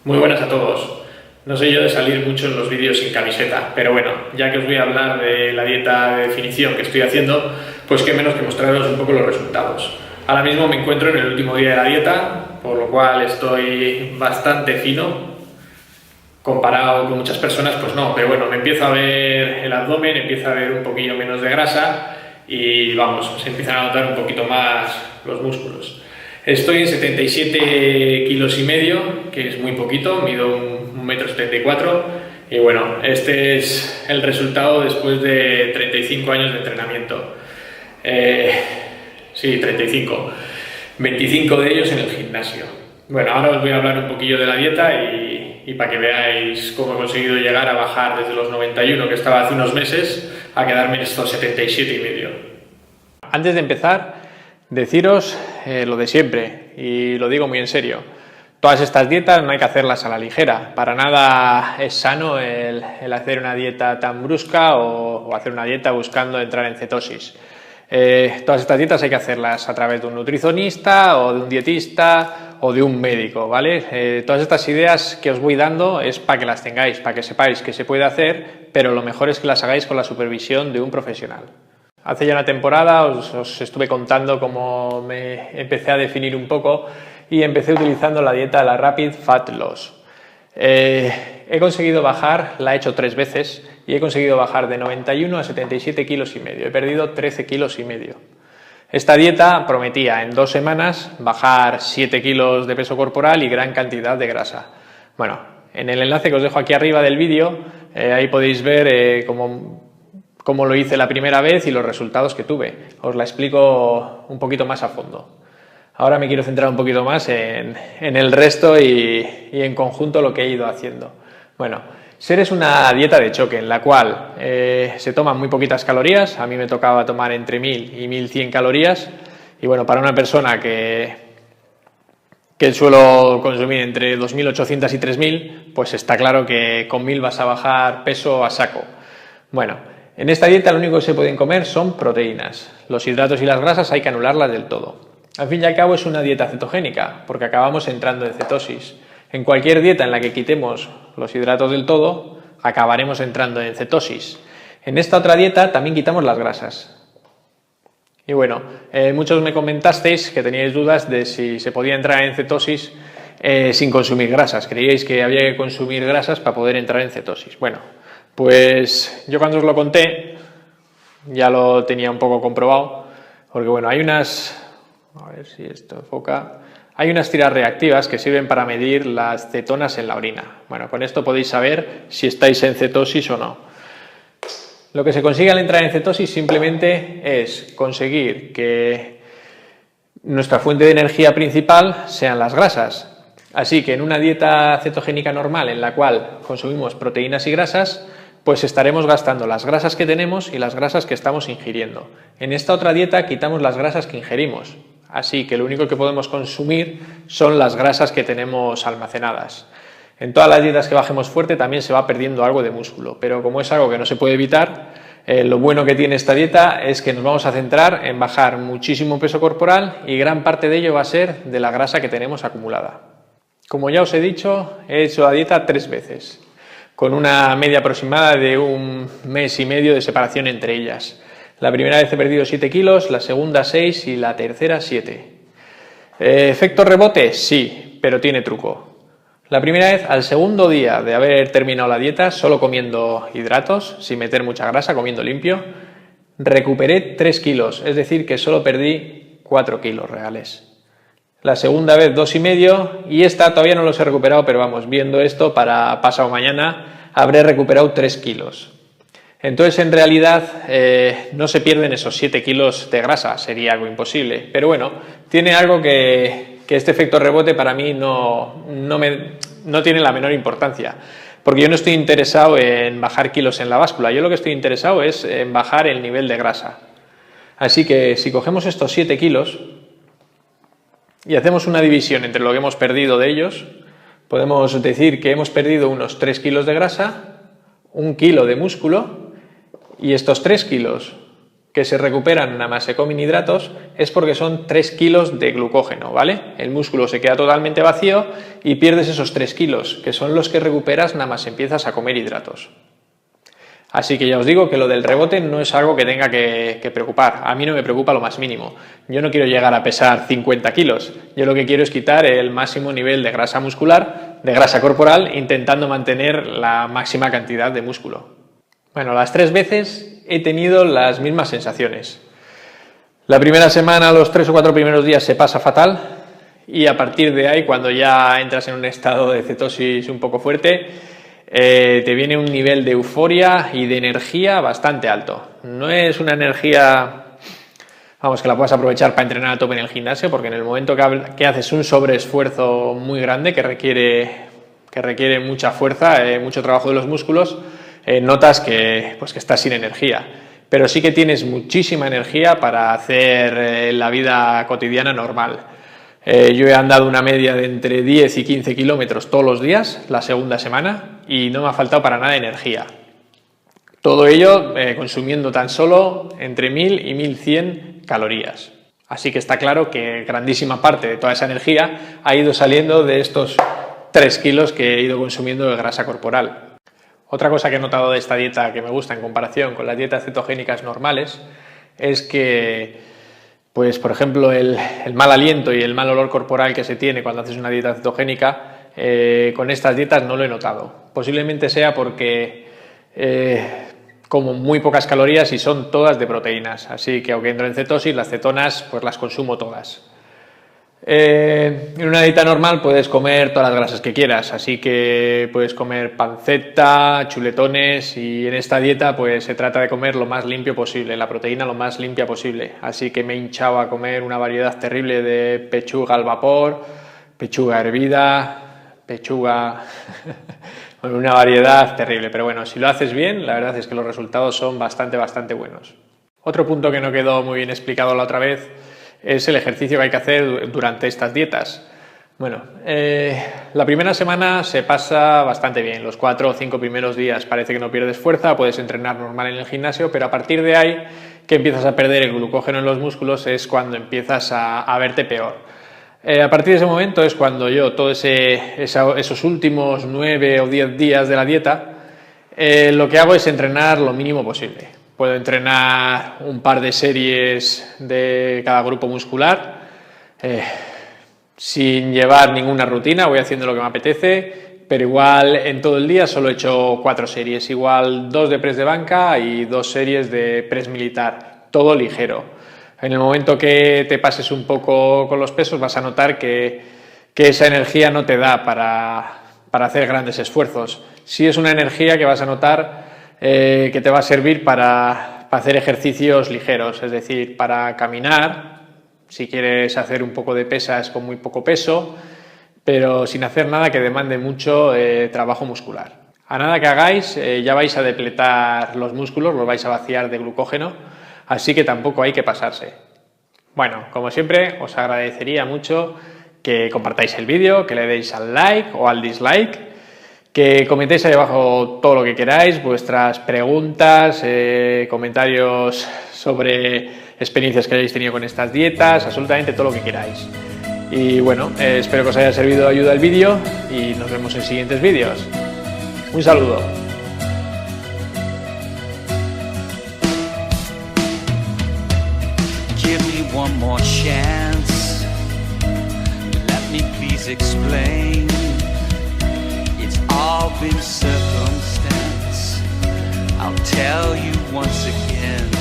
Muy buenas a todos. No soy yo de salir mucho en los vídeos sin camiseta, pero bueno, ya que os voy a hablar de la dieta de definición que estoy haciendo, pues qué menos que mostraros un poco los resultados. Ahora mismo me encuentro en el último día de la dieta, por lo cual estoy bastante fino. Comparado con muchas personas, pues no, pero bueno, me empiezo a ver el abdomen, empieza a ver un poquillo menos de grasa y vamos, se empiezan a notar un poquito más los músculos. Estoy en 77 kilos y medio, que es muy poquito, mido 1,74 m y bueno, este es el resultado después de 35 años de entrenamiento. Sí, 35. 25 de ellos en el gimnasio. Bueno, ahora os voy a hablar un poquillo de la dieta y para que veáis cómo he conseguido llegar a bajar desde los 91 que estaba hace unos meses a quedarme en estos 77 y medio. Antes de empezar, deciros lo de siempre, y lo digo muy en serio. Todas estas dietas no hay que hacerlas a la ligera. Para nada es sano el hacer una dieta tan brusca o hacer una dieta buscando entrar en cetosis. Todas estas dietas hay que hacerlas a través de un nutricionista o de un dietista o de un médico, ¿vale? Todas estas ideas que os voy dando es para que las tengáis, para que sepáis que se puede hacer, pero lo mejor es que las hagáis con la supervisión de un profesional. Hace ya una temporada os estuve contando cómo me empecé a definir un poco y empecé utilizando la dieta de la Rapid Fat Loss. He conseguido bajar, la he hecho 3 veces y he conseguido bajar de 91 a 77 kilos y medio. He perdido 13 kilos y medio. Esta dieta prometía en 2 semanas bajar 7 kilos de peso corporal y gran cantidad de grasa. Bueno, en el enlace que os dejo aquí arriba del vídeo, ahí podéis ver cómo lo hice la primera vez y los resultados que tuve. Os la explico un poquito más a fondo. Ahora me quiero centrar un poquito más en el resto y en conjunto lo que he ido haciendo. Bueno, SER es una dieta de choque en la cual se toman muy poquitas calorías. A mí me tocaba tomar entre 1000 y 1100 calorías y bueno, para una persona que suelo consumir entre 2800 y 3000, pues está claro que con 1000 vas a bajar peso a saco. Bueno, en esta dieta lo único que se pueden comer son proteínas. Los hidratos y las grasas hay que anularlas del todo. Al fin y al cabo es una dieta cetogénica, porque acabamos entrando en cetosis. En cualquier dieta en la que quitemos los hidratos del todo, acabaremos entrando en cetosis. En esta otra dieta también quitamos las grasas. Y bueno, muchos me comentasteis que teníais dudas de si se podía entrar en cetosis sin consumir grasas. Creíais que había que consumir grasas para poder entrar en cetosis. Bueno, pues yo cuando os lo conté ya lo tenía un poco comprobado, porque bueno, hay unas... A ver si esto enfoca. Hay unas tiras reactivas que sirven para medir las cetonas en la orina. Bueno, con esto podéis saber si estáis en cetosis o no. Lo que se consigue al entrar en cetosis simplemente es conseguir que nuestra fuente de energía principal sean las grasas. Así que en una dieta cetogénica normal en la cual consumimos proteínas y grasas, pues estaremos gastando las grasas que tenemos y las grasas que estamos ingiriendo. En esta otra dieta quitamos las grasas que ingerimos. Así que lo único que podemos consumir son las grasas que tenemos almacenadas. En todas las dietas que bajemos fuerte también se va perdiendo algo de músculo, pero como es algo que no se puede evitar, lo bueno que tiene esta dieta es que nos vamos a centrar en bajar muchísimo peso corporal y gran parte de ello va a ser de la grasa que tenemos acumulada. Como ya os he dicho, he hecho la dieta 3 veces, con una media aproximada de 1 mes y medio de separación entre ellas. La primera vez he perdido 7 kilos, la segunda 6 y la tercera 7. ¿Efecto rebote? Sí, pero tiene truco. La primera vez, al segundo día de haber terminado la dieta, solo comiendo hidratos, sin meter mucha grasa, comiendo limpio, recuperé 3 kilos, es decir, que solo perdí 4 kilos reales. La segunda vez 2,5 y esta todavía no los he recuperado, pero vamos, viendo esto para pasado mañana habré recuperado 3 kilos. Entonces, en realidad, no se pierden esos 7 kilos de grasa, sería algo imposible. Pero bueno, tiene algo que este efecto rebote para mí no tiene la menor importancia. Porque yo no estoy interesado en bajar kilos en la báscula, yo lo que estoy interesado es en bajar el nivel de grasa. Así que si cogemos estos 7 kilos y hacemos una división entre lo que hemos perdido de ellos, podemos decir que hemos perdido unos 3 kilos de grasa, 1 kilo de músculo, y estos 3 kilos que se recuperan nada más se comen hidratos es porque son 3 kilos de glucógeno, ¿vale? El músculo se queda totalmente vacío y pierdes esos 3 kilos, que son los que recuperas nada más empiezas a comer hidratos. Así que ya os digo que lo del rebote no es algo que tenga que preocupar. A mí no me preocupa lo más mínimo. Yo no quiero llegar a pesar 50 kilos. Yo lo que quiero es quitar el máximo nivel de grasa muscular, de grasa corporal, intentando mantener la máxima cantidad de músculo. Bueno, las 3 veces he tenido las mismas sensaciones. La primera semana, los 3 o 4 primeros días se pasa fatal y a partir de ahí, cuando ya entras en un estado de cetosis un poco fuerte, te viene un nivel de euforia y de energía bastante alto. No es una energía, vamos, que la puedas aprovechar para entrenar a tope en el gimnasio, porque en el momento que haces un sobreesfuerzo muy grande que requiere mucha fuerza, mucho trabajo de los músculos, notas que estás sin energía. Pero sí que tienes muchísima energía para hacer la vida cotidiana normal. Yo he andado una media de entre 10 y 15 kilómetros todos los días, la segunda semana, y no me ha faltado para nada energía. Todo ello consumiendo tan solo entre 1000 y 1100 calorías. Así que está claro que grandísima parte de toda esa energía ha ido saliendo de estos 3 kilos que he ido consumiendo de grasa corporal. Otra cosa que he notado de esta dieta que me gusta en comparación con las dietas cetogénicas normales es que, pues por ejemplo, el mal aliento y el mal olor corporal que se tiene cuando haces una dieta cetogénica, con estas dietas no lo he notado. Posiblemente sea porque como muy pocas calorías y son todas de proteínas, así que aunque entro en cetosis, las cetonas pues las consumo todas. En una dieta normal puedes comer todas las grasas que quieras, así que puedes comer panceta, chuletones, y en esta dieta pues se trata de comer lo más limpio posible, la proteína lo más limpia posible, así que me he hinchado a comer una variedad terrible de pechuga al vapor, pechuga hervida, pechuga... bueno, una variedad terrible, pero bueno, si lo haces bien, la verdad es que los resultados son bastante buenos. Otro punto que no quedó muy bien explicado la otra vez es el ejercicio que hay que hacer durante estas dietas. Bueno, la primera semana se pasa bastante bien, los 4 o 5 primeros días parece que no pierdes fuerza, puedes entrenar normal en el gimnasio, pero a partir de ahí que empiezas a perder el glucógeno en los músculos es cuando empiezas a verte peor. A partir de ese momento es cuando yo, todos esos últimos 9 o 10 días de la dieta, lo que hago es entrenar lo mínimo posible. Puedo entrenar un par de series de cada grupo muscular, sin llevar ninguna rutina, voy haciendo lo que me apetece, pero igual en todo el día solo he hecho 4 series, igual 2 de press de banca y 2 series de press militar, todo ligero. En el momento que te pases un poco con los pesos vas a notar que esa energía no te da para hacer grandes esfuerzos. Sí es una energía que vas a notar que te va a servir para hacer ejercicios ligeros, es decir, para caminar, si quieres hacer un poco de pesas con muy poco peso, pero sin hacer nada que demande mucho trabajo muscular. A nada que hagáis ya vais a depletar los músculos, los vais a vaciar de glucógeno, así que tampoco hay que pasarse. Bueno, como siempre, os agradecería mucho que compartáis el vídeo, que le deis al like o al dislike, que comentéis ahí abajo todo lo que queráis, vuestras preguntas, comentarios sobre experiencias que hayáis tenido con estas dietas, absolutamente todo lo que queráis. Y bueno, espero que os haya servido de ayuda el vídeo y nos vemos en siguientes vídeos. Un saludo. Give me one more chance. Let me please explain. It's all been circumstance. I'll tell you once again.